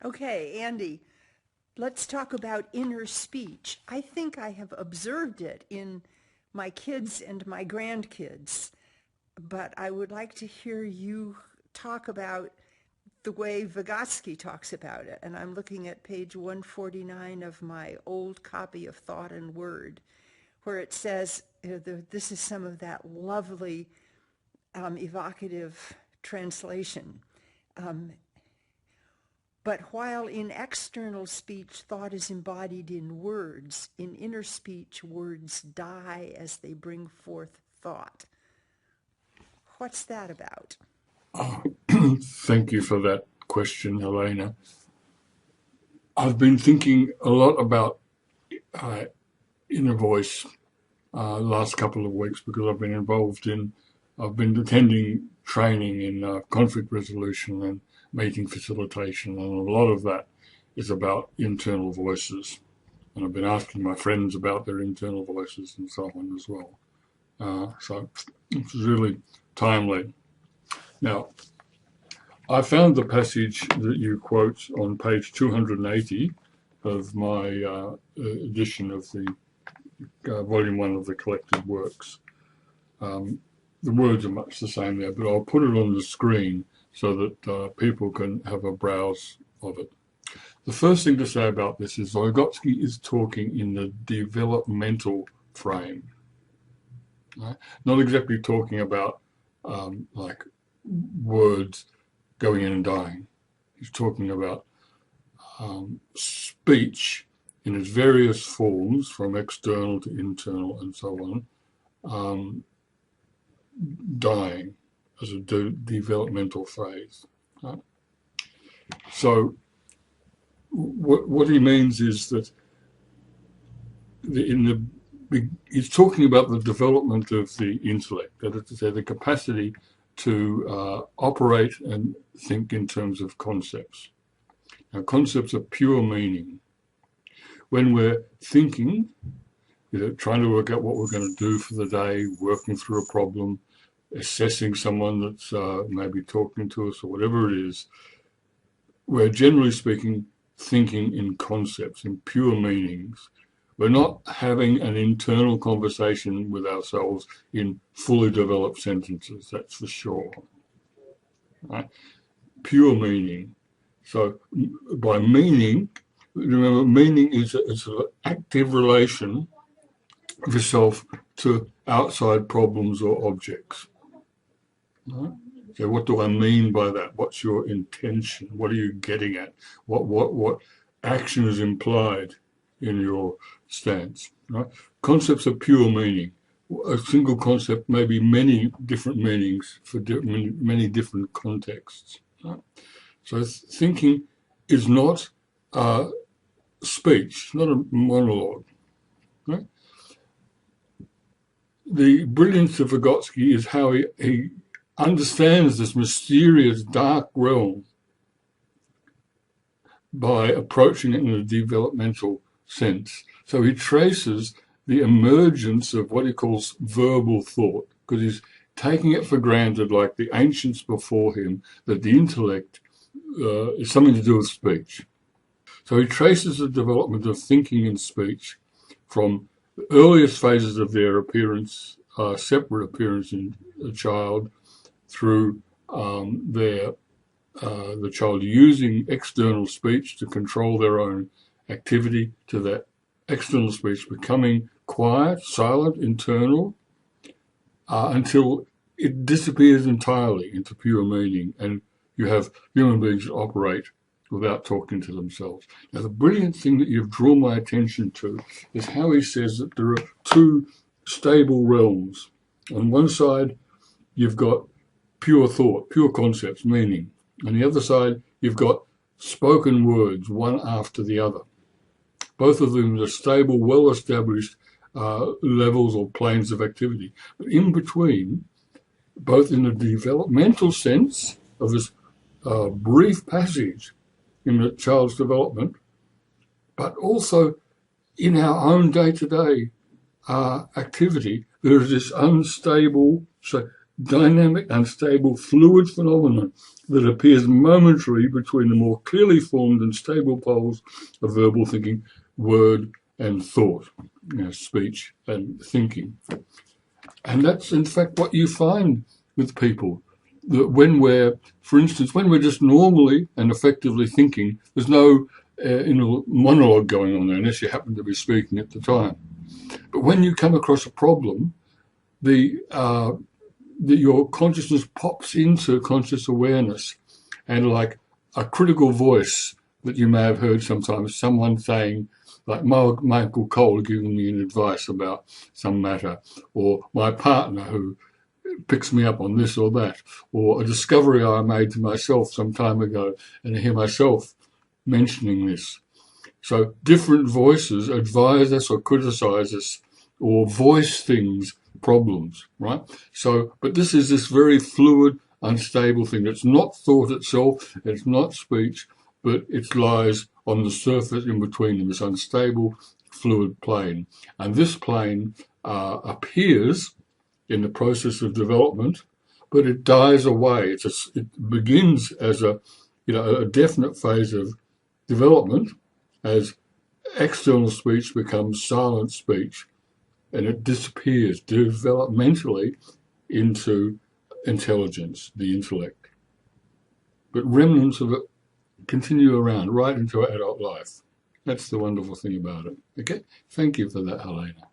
Okay, Andy, let's talk about inner speech. I think I have observed it in my kids and my grandkids, but I would like to hear you talk about the way Vygotsky talks about it. And I'm looking at page 149 of my old copy of Thought and Word, where it says, this is some of that lovely evocative translation. But while in external speech thought is embodied in words, in inner speech words die as they bring forth thought. What's that about? Thank you for that question, Helena. I've been thinking a lot about inner voice last couple of weeks because I've been attending training in conflict resolution and meeting facilitation, and a lot of that is about internal voices. And I've been asking my friends about their internal voices and so on as well. So it's really timely. Now, I found the passage that you quote on page 280 of my edition of the volume 1 of the collected works. The words are much the same there, but I'll put it on the screen so that people can have a browse of it. The first thing to say about this is Vygotsky is talking in the developmental frame, right? Not exactly talking about like words going in and dying. He's talking about speech in its various forms, from external to internal and so on, dying as a developmental phase. Right? So what he means is that he's talking about the development of the intellect, that is to say, the capacity to operate and think in terms of concepts. Now, concepts are pure meaning. When we're thinking, trying to work out what we're going to do for the day, working through a problem, assessing someone that's maybe talking to us or whatever it is, we're generally speaking thinking in concepts, in pure meanings. We're not having an internal conversation with ourselves in fully developed sentences, that's for sure. Right? Pure meaning. So by meaning, remember, meaning is an active relation of yourself to outside problems or objects. Right? So what do I mean by that? What's your intention? What are you getting at? What action is implied in your stance? Right? Concepts are pure meaning. A single concept may be many different meanings for many different contexts. Right? So thinking is not speech, not a monologue. Right? The brilliance of Vygotsky is how he understands this mysterious dark realm by approaching it in a developmental sense. So he traces the emergence of what he calls verbal thought, because he's taking it for granted, like the ancients before him, that the intellect is something to do with speech. So he traces the development of thinking and speech from the earliest phases of their appearance, separate appearance in a child, through the child using external speech to control their own activity, to that external speech becoming quiet, silent, internal, until it disappears entirely into pure meaning, and you have human beings that operate without talking to themselves. Now, the brilliant thing that you've drawn my attention to is how he says that there are two stable realms. On one side, you've got pure thought, pure concepts, meaning. On the other side, you've got spoken words, one after the other. Both of them are stable, well-established levels or planes of activity. But in between, both in the developmental sense of this brief passage in the child's development, but also in our own day-to-day activity, there is this unstable, so dynamic, unstable, fluid phenomenon that appears momentarily between the more clearly formed and stable poles of verbal thinking, word and thought, speech and thinking. And that's, in fact, what you find with people. That when we're, for instance, when we're just normally and effectively thinking, there's no monologue going on there unless you happen to be speaking at the time. But when you come across a problem, your consciousness pops into conscious awareness, and like a critical voice that you may have heard sometimes, someone saying, like Michael Cole giving me an advice about some matter, or my partner who picks me up on this or that, or a discovery I made to myself some time ago, and I hear myself mentioning this. So different voices advise us or criticize us or voice things, problems, right? So, but this is this very fluid, unstable thing. It's not thought itself, it's not speech, but it lies on the surface in between them, this unstable, fluid plane. And this plane appears in the process of development, but it dies away. It begins as a definite phase of development as external speech becomes silent speech, and it disappears developmentally into intelligence, the intellect. But remnants of it continue around right into adult life. That's the wonderful thing about it. Okay, thank you for that, Helena.